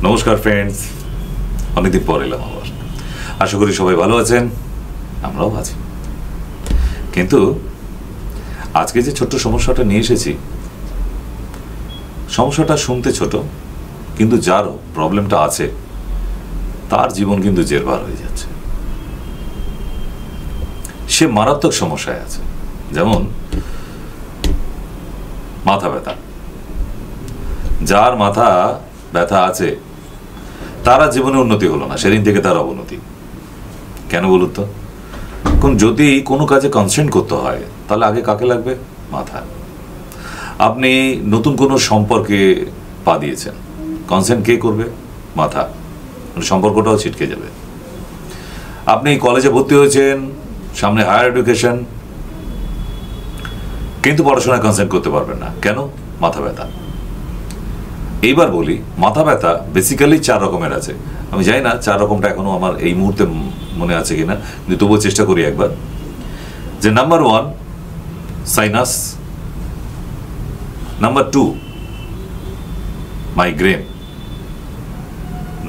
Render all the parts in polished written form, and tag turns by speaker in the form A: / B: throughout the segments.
A: নমস্কার ফ্রেন্ডস, অনেকদিন পর এলাম আবার। আশা করি সবাই ভালো আছেন, আমরাও আছি। কিন্তু আজকে যে ছোট্ট সমস্যাটা নিয়ে এসেছি, সমস্যাটা শুনতে ছোট, কিন্তু যার প্রবলেমটা আছে তার জীবন কিন্তু জেরবার হয়ে যাচ্ছে। সে মারাত্মক সমস্যায় আছে। যেমন মাথা ব্যথা। যার মাথা ব্যথা আছে তারা জীবনে উন্নতি হলো না, সেদিন থেকে তার অবনতি। কেন বলুন তো? যদি কোনো কাজে কনসেন্ট্রেট করতে হয় তাহলে আগে কাকে লাগবে? মাথা। আপনি নতুন কোনো সম্পর্কে পা দিয়েছেন, কনসেন্ট কে করবে? মাথা। সম্পর্কটাও ছিটকে যাবে। আপনি কলেজে ভর্তি হয়েছেন, সামনে হায়ার এডুকেশন, কিন্তু পড়াশোনায় কনসেন্ট করতে পারবেন না। কেন? মাথা ব্যথা। এইবার বলি, মাথা ব্যথা বেসিক্যালি 4 রকমের আছে। আমি জানি না 4 রকমটা এখনো আমার এই মুহূর্তে মনে আছে কিনা, কিন্তু তবুও চেষ্টা করি একবার। যে number 1 sinus, number 2 migraine,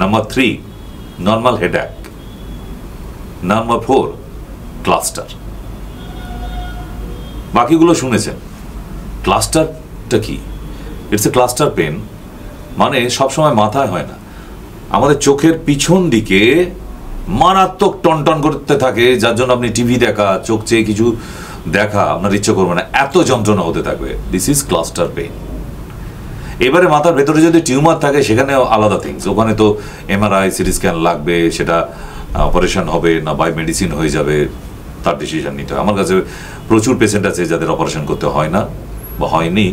A: number 3 normal headache, number 4 cluster. বাকিগুলো শুনেছেন। ক্লাস্টারটা কি? It's a cluster pain. মানে সবসময় মাথায় হয় না, আমাদের চোখের পিছন দিকে মারাত্মক টনটন করতে থাকে, যার জন্য আপনি টিভি দেখা, চোখ চেয়ে কিছু দেখা আপনার ইচ্ছে করবে না, এত যন্ত্রণা হতে থাকবে। This is cluster pain. এবারে মাথার ভেতরে যদি টিউমার থাকে সেখানে আলাদা থিংস, ওখানে তো এমআরআই, সিটি স্ক্যান লাগবে, সেটা অপারেশন হবে না বাই মেডিসিন হয়ে যাবে, তার ডিসিশন নিতে হয়। আমার কাছে প্রচুর পেশেন্ট আছে যাদের অপারেশন করতে হয় না বা হয়নি,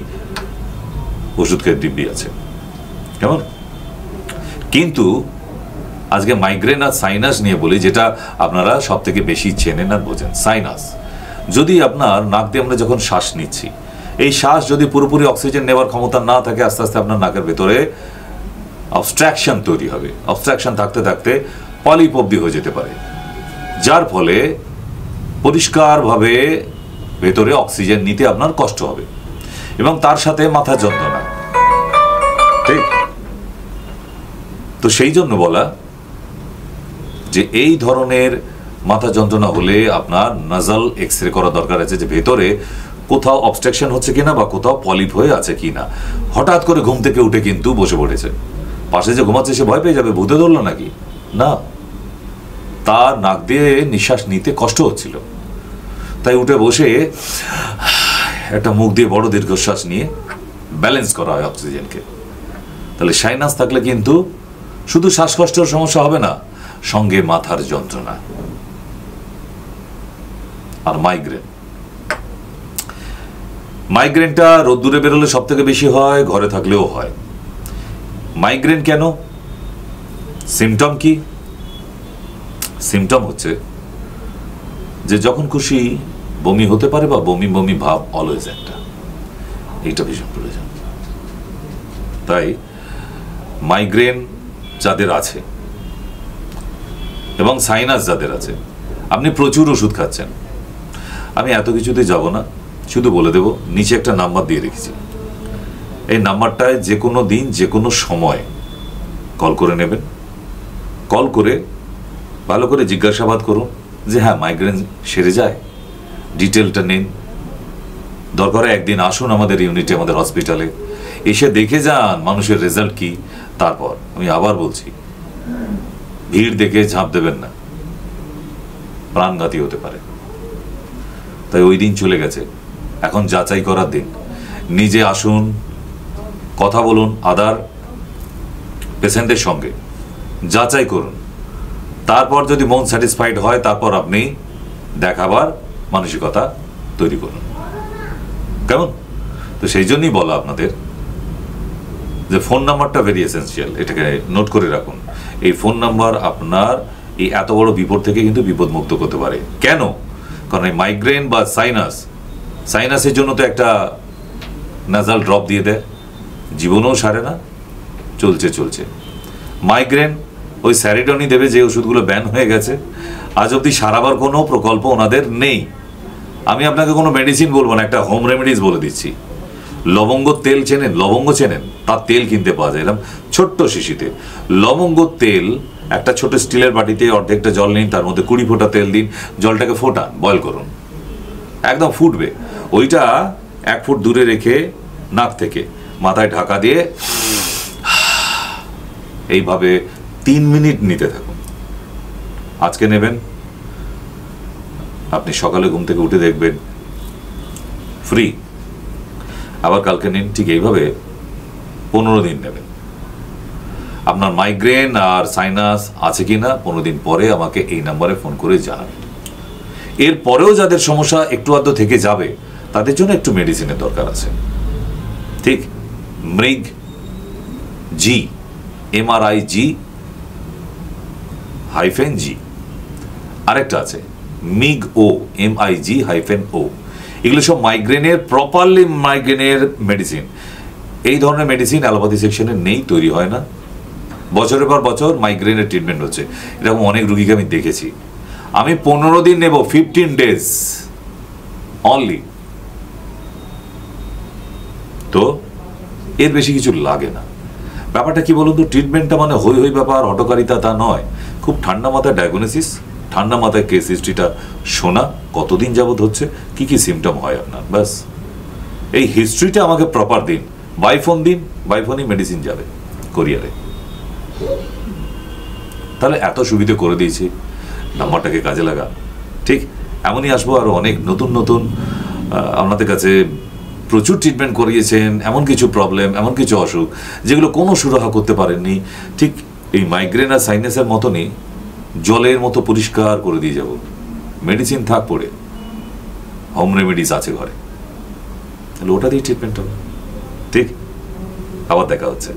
A: ওষুধ খেয়ে দিব্যি আছে। কেমন? কিন্তু আজকে মাইগ্রেন আর সাইনাস নিয়ে বলি, যেটা আপনারা সব থেকে বেশি চেনেন আর বোঝেন। সাইনাস, যদি আপনার নাক দিয়ে আমরা যখন শ্বাস নিচ্ছি, এই শ্বাস যদি পুরোপুরি অক্সিজেন নেওয়ার ক্ষমতা না থাকে, আস্তে আস্তে আপনার নাকের ভেতরে অবস্ট্রাকশন তৈরি হবে। অবস্ট্রাকশন থাকতে থাকতে পলিপ অবধি হয়ে যেতে পারে, যার ফলে পরিষ্কারভাবে ভেতরে অক্সিজেন নিতে আপনার কষ্ট হবে, এবং তার সাথে মাথা যন্ত্রণা। ঠিক তো সেই জন্য বলা যে এই ধরনের মাথা যন্ত্রণা হলে আপনার নাজাল এক্সরে করা দরকার আছে, যে ভেতরে কোথাও অবস্ট্রাকশন হচ্ছে কিনা বা কোথাও পলিপ হয়ে আছে কিনা। হঠাৎ করে ঘুম থেকে উঠে কিন্তু বসে পড়েছে, পাশে যে ঘুমাচ্ছে সে ভয় পেয়ে যাবে, ভূতে ধরলো নাকি? না, তার নাক দিয়ে নিঃশ্বাস নিতে কষ্ট হচ্ছিল, তাই উঠে বসে একটা মুখ দিয়ে বড় দীর্ঘশ্বাস নিয়ে ব্যালেন্স করা হয় অক্সিজেনকে। তাহলে সাইনাস থাকলে কিন্তু শুধু শ্বাসকষ্টের সমস্যা হবে না, সঙ্গে মাথার যন্ত্রণা। আর মাইগ্রেনটা রোদ্দুরে বেরোলে সব থেকে বেশি হয়, ঘরে থাকলেও হয়। মাইগ্রেন কেন? সিমটম কি? সিমটম হচ্ছে যে যখন খুশি বমি হতে পারে, বা বমি বমি ভাব অলওয়েজ একটা, এইটা ভীষণ প্রয়োজন। তাই মাইগ্রেন যাদের আছে এবং সাইনাস যাদের আছে, আপনি প্রচুর ওষুধ খাচ্ছেন। আমি এত কিছুতে যাব না, শুধু বলে দেব, নিচে একটা নাম্বার দিয়ে রেখেছি। এই নাম্বারটায় যে কোনো দিন যে কোনো সময় কল করে নেবেন। কল করে ভালো করে জিজ্ঞাসাবাদ করুন যে হ্যাঁ মাইগ্রেন সেরে যায়, ডিটেলটা নিন। দরকার একদিন আসুন আমাদের ইউনিটে, আমাদের হসপিটালে এসে দেখে যান মানুষের রেজাল্ট কি। তারপর আমি আবার বলছি, ভিড় দেখে ঝাঁপ দেবেন না, প্রাণঘাতী হতে পারে। তাই ওই দিন চলে গেছে, এখন যাচাই করার দিন। নিজে আসুন, কথা বলুন আদার পেশেন্টের সঙ্গে, যাচাই করুন। তারপর যদি মন স্যাটিসফাইড হয়, তারপর আপনি দেখাবার মানসিকতা তৈরি করুন। কেমন? তো সেই জন্যই বলা আপনাদের যে ফোন নাম্বারটা ভেরি এসেন্সিয়াল, এটাকে নোট করে রাখুন। এই ফোন নাম্বার আপনার এই এত বড় বিপদ থেকে কিন্তু বিপদ মুক্ত করতে পারে। কেন? কারণ এই মাইগ্রেন বা সাইনাসের জন্য তো একটা নাজাল ড্রপ দিয়ে দেয়, জীবনও সারে না, চলছে। মাইগ্রেন ওই স্যারিডনি দেবে, যে ওষুধগুলো ব্যান হয়ে গেছে, আজ অব্দি সারাবার কোনো প্রকল্প ওনাদের নেই। আমি আপনাকে কোনো মেডিসিন বলবো না, একটা হোম রেমেডিজ বলে দিচ্ছি। লবঙ্গ তেল চেনেন? লবঙ্গ চেনেন? তার তেল কিনতে পাওয়া যায় এরকম ছোট্ট শিশিতে। লবঙ্গ তেল একটা ছোট স্টিলের বাটিতে অর্ধেকটা জল নিন, তার মধ্যে 20 ফোঁটা তেল দিন, জলটাকে ফোটান, বয়ল করুন, একদম ফুটবে। ওইটা 1 ফুট দূরে রেখে নাক থেকে মাথায় ঢাকা দিয়ে এইভাবে 3 মিনিট নিতে থাকুন। আজকে নেবেন, আপনি সকালে ঘুম থেকে উঠে দেখবেন ফ্রি। আবার কালকে নিন, ঠিক এইভাবে 15 দিন নেবেন। আপনার মাইগ্রেন আর সাইনাস আছে কিনা 15 দিন পরে আমাকে এই নাম্বারে ফোন করে জানাবেন। এর পরেও যাদের সমস্যা একটু আধটু থেকে যাবে তাদের জন্য একটু মেডিসিনের দরকার আছে, ঠিক? মৃগ জি, MRIG -G, আরেকটা আছে মিগ ও, MIG-O। এগুলো সব মাইগ্রেনের, প্রপারলি মাইগ্রেনের মেডিসিন। এই ধরনের মেডিসিন অ্যালোপ্যাথি সেকশনে নেই, তৈরি হয় না। বছরের পর বছর মাইগ্রেনের ট্রিটমেন্ট হচ্ছে, এরকম অনেক রুগীকে আমি দেখেছি। আমি 15 দিন নেব, 15 ডেজ অনলি। তো এর বেশি কিছু লাগে না। ব্যাপারটা কি বলুন তো, ট্রিটমেন্টটা মানে হই হই ব্যাপার, হটকারিতা তা নয়। খুব ঠান্ডা মাথায় ডায়াগনোসিস, ঠান্ডা মাথায় কেস হিস্ট্রিটা শোনা, কতদিন যাবত হচ্ছে, কি কি সিমটম হয় আপনার, ব্যাস এই হিস্ট্রিটা আমাকে প্রপার দিন। বাই ফোন দিন, বাই ফোনই মেডিসিন যাবে কোরিয়ারে। তাহলে এত সুবিধে করে দিয়েছি, নাম্বারটাকে কাজে লাগা। ঠিক এমনই আসবো আরো অনেক নতুন নতুন। আপনাদের কাছে প্রচুর ট্রিটমেন্ট করিয়েছেন, এমন কিছু প্রবলেম, এমন কিছু অসুখ যেগুলো কোনো সুরাহা করতে পারেননি, ঠিক এই মাইগ্রেন আর সাইনাসের মতনই জলের মতো পরিষ্কার করে দিয়ে যাব। মেডিসিন থাক পড়ে, হোম রেমেডিস আছে ঘরে, তাহলে ওটা দিয়ে ট্রিটমেন্ট হবে। ঠিক, আবার দেখা হচ্ছে।